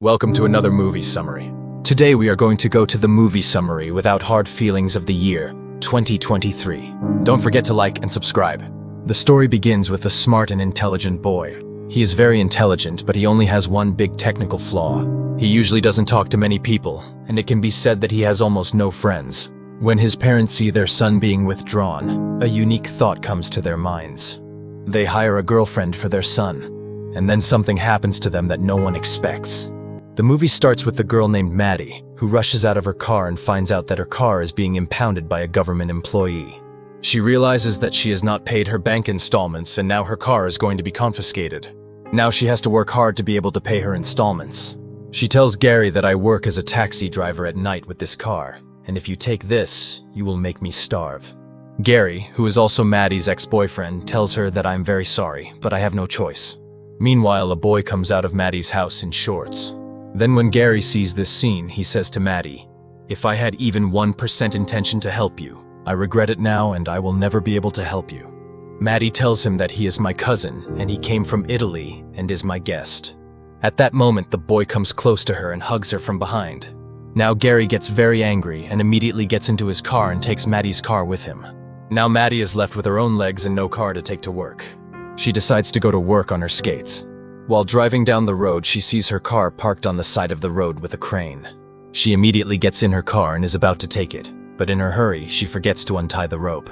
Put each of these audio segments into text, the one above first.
Welcome to another movie summary. Today we are going to go to the movie summary without hard feelings of the year, 2023. Don't forget to like and subscribe. The story begins with a smart and intelligent boy. He is very intelligent, but he only has one big technical flaw. He usually doesn't talk to many people, and it can be said that he has almost no friends. When his parents see their son being withdrawn, a unique thought comes to their minds. They hire a girlfriend for their son, and then something happens to them that no one expects. The movie starts with the girl named Maddie, who rushes out of her car and finds out that her car is being impounded by a government employee. She realizes that she has not paid her bank installments and now her car is going to be confiscated. Now she has to work hard to be able to pay her installments. She tells Gary that I work as a taxi driver at night with this car, and if you take this, you will make me starve. Gary, who is also Maddie's ex-boyfriend, tells her that I'm very sorry, but I have no choice. Meanwhile, a boy comes out of Maddie's house in shorts. Then when Gary sees this scene, he says to Maddie, "If I had even 1% intention to help you, I regret it now and I will never be able to help you." Maddie tells him that he is my cousin and he came from Italy and is my guest. At that moment, the boy comes close to her and hugs her from behind. Now Gary gets very angry and immediately gets into his car and takes Maddie's car with him. Now Maddie is left with her own legs and no car to take to work. She decides to go to work on her skates. While driving down the road, she sees her car parked on the side of the road with a crane. She immediately gets in her car and is about to take it, but in her hurry, she forgets to untie the rope.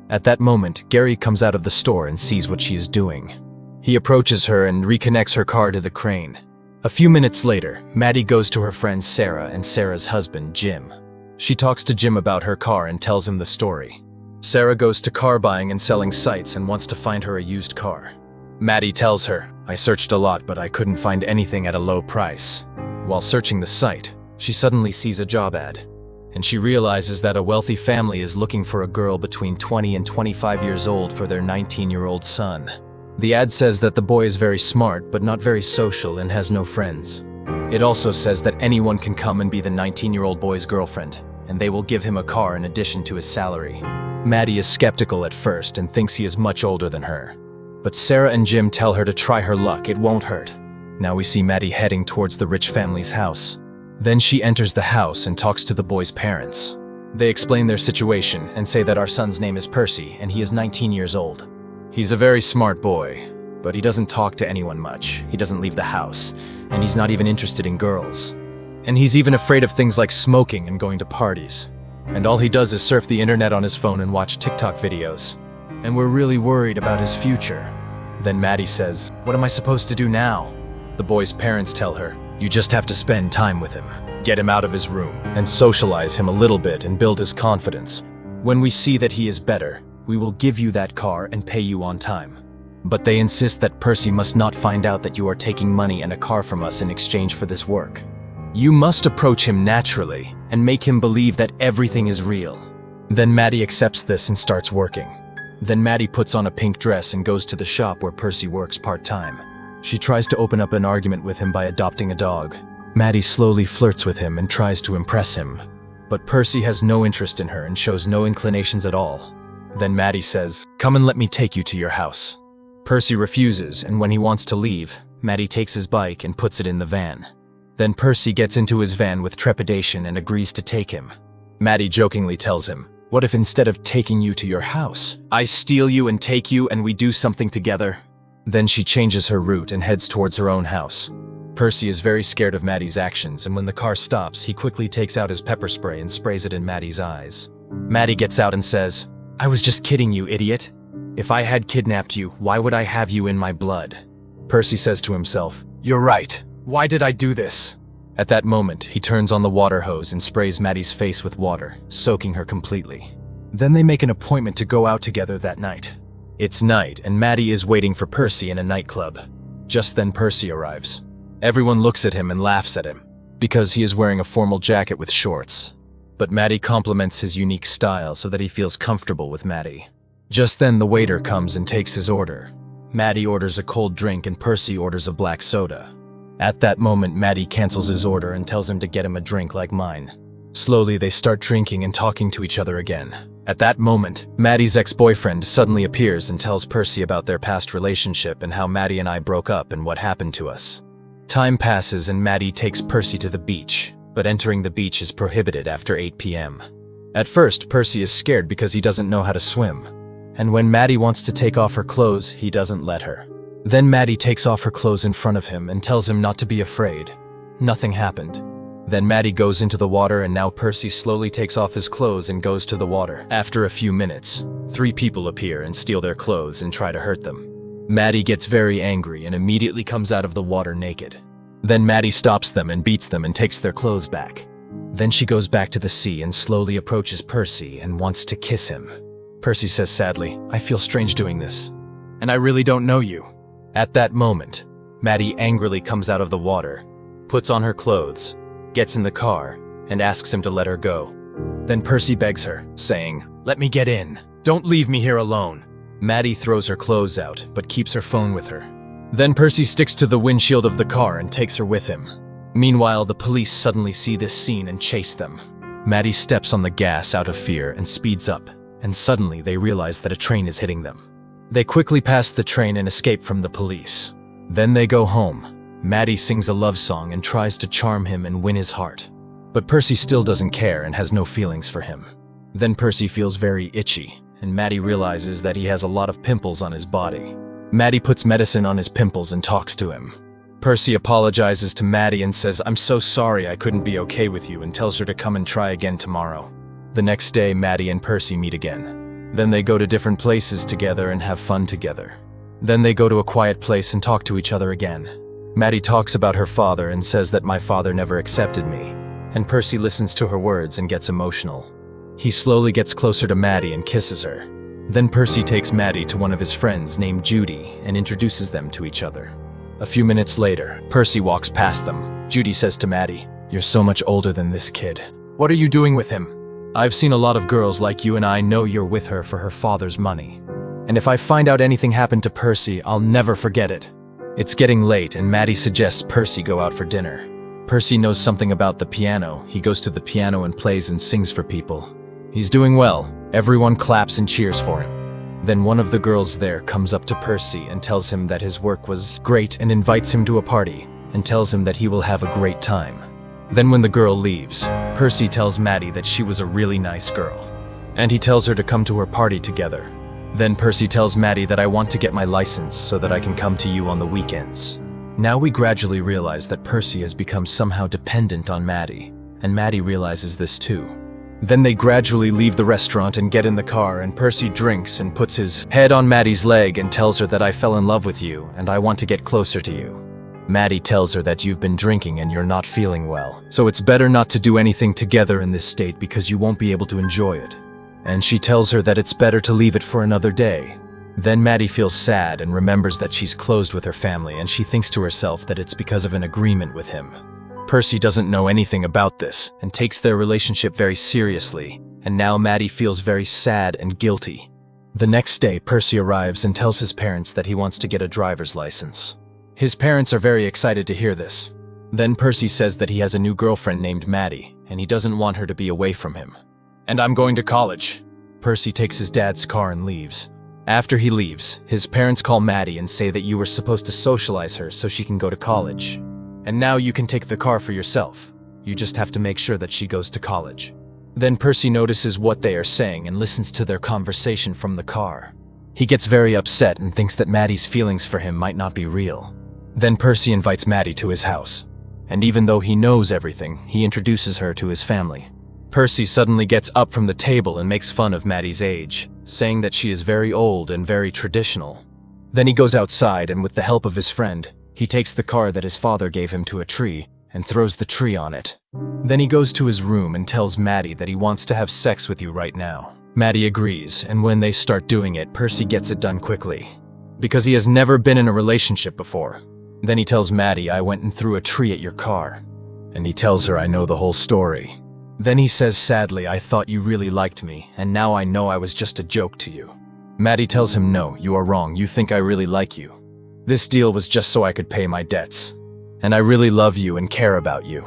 At that moment, Gary comes out of the store and sees what she is doing. He approaches her and reconnects her car to the crane. A few minutes later, Maddie goes to her friend Sarah and Sarah's husband, Jim. She talks to Jim about her car and tells him the story. Sarah goes to car buying and selling sites and wants to find her a used car. Maddie tells her, "I searched a lot, but I couldn't find anything at a low price." While searching the site, she suddenly sees a job ad, and she realizes that a wealthy family is looking for a girl between 20 and 25 years old for their 19-year-old son. The ad says that the boy is very smart, but not very social and has no friends. It also says that anyone can come and be the 19-year-old boy's girlfriend, and they will give him a car in addition to his salary. Maddie is skeptical at first and thinks he is much older than her. But Sarah and Jim tell her to try her luck, it won't hurt. Now we see Maddie heading towards the rich family's house. Then she enters the house and talks to the boy's parents. They explain their situation and say that our son's name is Percy and he is 19 years old. He's a very smart boy, but he doesn't talk to anyone much. He doesn't leave the house, and he's not even interested in girls. And he's even afraid of things like smoking and going to parties. And all he does is surf the internet on his phone and watch TikTok videos. And we're really worried about his future. Then Maddie says, "What am I supposed to do now?" The boy's parents tell her, "You just have to spend time with him, get him out of his room, and socialize him a little bit and build his confidence. When we see that he is better, we will give you that car and pay you on time. But they insist that Percy must not find out that you are taking money and a car from us in exchange for this work. You must approach him naturally and make him believe that everything is real." Then Maddie accepts this and starts working. Then Maddie puts on a pink dress and goes to the shop where Percy works part-time. She tries to open up an argument with him by adopting a dog. Maddie slowly flirts with him and tries to impress him. But Percy has no interest in her and shows no inclinations at all. Then Maddie says, "Come and let me take you to your house." Percy refuses, and when he wants to leave, Maddie takes his bike and puts it in the van. Then Percy gets into his van with trepidation and agrees to take him. Maddie jokingly tells him, "What if instead of taking you to your house, I steal you and take you and we do something together?" Then she changes her route and heads towards her own house. Percy is very scared of Maddie's actions, and when the car stops, he quickly takes out his pepper spray and sprays it in Maddie's eyes. Maddie gets out and says, "I was just kidding you, idiot. If I had kidnapped you, why would I have you in my blood?" Percy says to himself, "You're right. Why did I do this?" At that moment, he turns on the water hose and sprays Maddie's face with water, soaking her completely. Then they make an appointment to go out together that night. It's night, and Maddie is waiting for Percy in a nightclub. Just then Percy arrives. Everyone looks at him and laughs at him, because he is wearing a formal jacket with shorts. But Maddie compliments his unique style so that he feels comfortable with Maddie. Just then the waiter comes and takes his order. Maddie orders a cold drink and Percy orders a black soda. At that moment, Maddie cancels his order and tells him to get him a drink like mine. Slowly, they start drinking and talking to each other again. At that moment, Maddie's ex-boyfriend suddenly appears and tells Percy about their past relationship and how Maddie and I broke up and what happened to us. Time passes and Maddie takes Percy to the beach, but entering the beach is prohibited after 8 p.m. At first, Percy is scared because he doesn't know how to swim. And when Maddie wants to take off her clothes, he doesn't let her. Then Maddie takes off her clothes in front of him and tells him not to be afraid. Nothing happened. Then Maddie goes into the water and now Percy slowly takes off his clothes and goes to the water. After a few minutes, 3 people appear and steal their clothes and try to hurt them. Maddie gets very angry and immediately comes out of the water naked. Then Maddie stops them and beats them and takes their clothes back. Then she goes back to the sea and slowly approaches Percy and wants to kiss him. Percy says sadly, "I feel strange doing this, and I really don't know you." At that moment, Maddie angrily comes out of the water, puts on her clothes, gets in the car, and asks him to let her go. Then Percy begs her, saying, "Let me get in. Don't leave me here alone." Maddie throws her clothes out, but keeps her phone with her. Then Percy sticks to the windshield of the car and takes her with him. Meanwhile, the police suddenly see this scene and chase them. Maddie steps on the gas out of fear and speeds up, and suddenly they realize that a train is hitting them. They quickly pass the train and escape from the police. Then they go home. Maddie sings a love song and tries to charm him and win his heart. But Percy still doesn't care and has no feelings for him. Then Percy feels very itchy, and Maddie realizes that he has a lot of pimples on his body. Maddie puts medicine on his pimples and talks to him. Percy apologizes to Maddie and says, "I'm so sorry I couldn't be okay with you," and tells her to come and try again tomorrow. The next day, Maddie and Percy meet again. Then they go to different places together and have fun together. Then they go to a quiet place and talk to each other again. Maddie talks about her father and says that "my father never accepted me," and Percy listens to her words and gets emotional. He slowly gets closer to Maddie and kisses her. Then Percy takes Maddie to one of his friends named Judy and introduces them to each other. A few minutes later, Percy walks past them. Judy says to Maddie, "You're so much older than this kid. What are you doing with him? I've seen a lot of girls like you and I know you're with her for her father's money. And if I find out anything happened to Percy, I'll never forget it." It's getting late and Maddie suggests Percy go out for dinner. Percy knows something about the piano. He goes to the piano and plays and sings for people. He's doing well. Everyone claps and cheers for him. Then one of the girls there comes up to Percy and tells him that his work was great and invites him to a party and tells him that he will have a great time. Then when the girl leaves, Percy tells Maddie that she was a really nice girl. And he tells her to come to her party together. Then Percy tells Maddie that "I want to get my license so that I can come to you on the weekends." Now we gradually realize that Percy has become somehow dependent on Maddie, and Maddie realizes this too. Then they gradually leave the restaurant and get in the car, and Percy drinks and puts his head on Maddie's leg and tells her that "I fell in love with you and I want to get closer to you." Maddie tells her that "You've been drinking and you're not feeling well, so it's better not to do anything together in this state because you won't be able to enjoy it." And she tells her that it's better to leave it for another day. Then Maddie feels sad and remembers that she's closed with her family, and she thinks to herself that it's because of an agreement with him. Percy doesn't know anything about this and takes their relationship very seriously, and now Maddie feels very sad and guilty. The next day, Percy arrives and tells his parents that he wants to get a driver's license. His parents are very excited to hear this. Then Percy says that he has a new girlfriend named Maddie, and he doesn't want her to be away from him. "And I'm going to college." Percy takes his dad's car and leaves. After he leaves, his parents call Maddie and say that "You were supposed to socialize her so she can go to college. And now you can take the car for yourself. You just have to make sure that she goes to college." Then Percy notices what they are saying and listens to their conversation from the car. He gets very upset and thinks that Maddie's feelings for him might not be real. Then Percy invites Maddie to his house. And even though he knows everything, he introduces her to his family. Percy suddenly gets up from the table and makes fun of Maddie's age, saying that she is very old and very traditional. Then he goes outside and with the help of his friend, he takes the car that his father gave him to a tree and throws the tree on it. Then he goes to his room and tells Maddie that he wants to have sex with you right now. Maddie agrees, and when they start doing it, Percy gets it done quickly, because he has never been in a relationship before. Then he tells Maddie, "I went and threw a tree at your car." And he tells her, "I know the whole story." Then he says sadly, "I thought you really liked me, and now I know I was just a joke to you." Maddie tells him, "No, you are wrong. You think I really like you. This deal was just so I could pay my debts. And I really love you and care about you."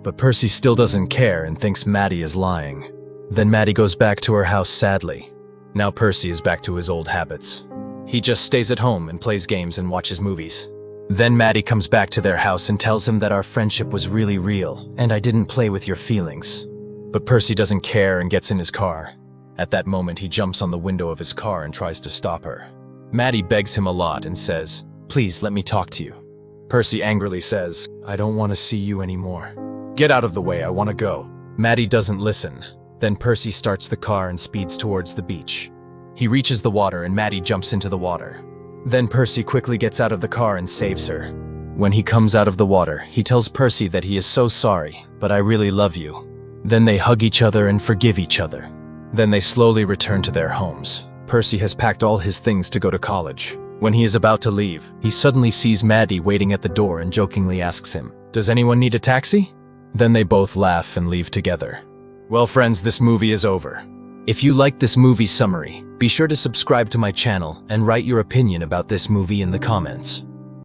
But Percy still doesn't care and thinks Maddie is lying. Then Maddie goes back to her house sadly. Now Percy is back to his old habits. He just stays at home and plays games and watches movies. Then Maddie comes back to their house and tells him that our friendship was really real, and I didn't play with your feelings. But Percy doesn't care and gets in his car. At that moment, he jumps on the window of his car and tries to stop her. Maddie begs him a lot and says, "Please let me talk to you." Percy angrily says, "I don't want to see you anymore. Get out of the way, I want to go." Maddie doesn't listen. Then Percy starts the car and speeds towards the beach. He reaches the water and Maddie jumps into the water. Then Percy quickly gets out of the car and saves her. When he comes out of the water, he tells Percy that he is so sorry, but I really love you. Then they hug each other and forgive each other. Then they slowly return to their homes. Percy has packed all his things to go to college. When he is about to leave, he suddenly sees Maddie waiting at the door and jokingly asks him, "Does anyone need a taxi?" Then they both laugh and leave together. Well friends, this movie is over. If you liked this movie summary, be sure to subscribe to my channel and write your opinion about this movie in the comments.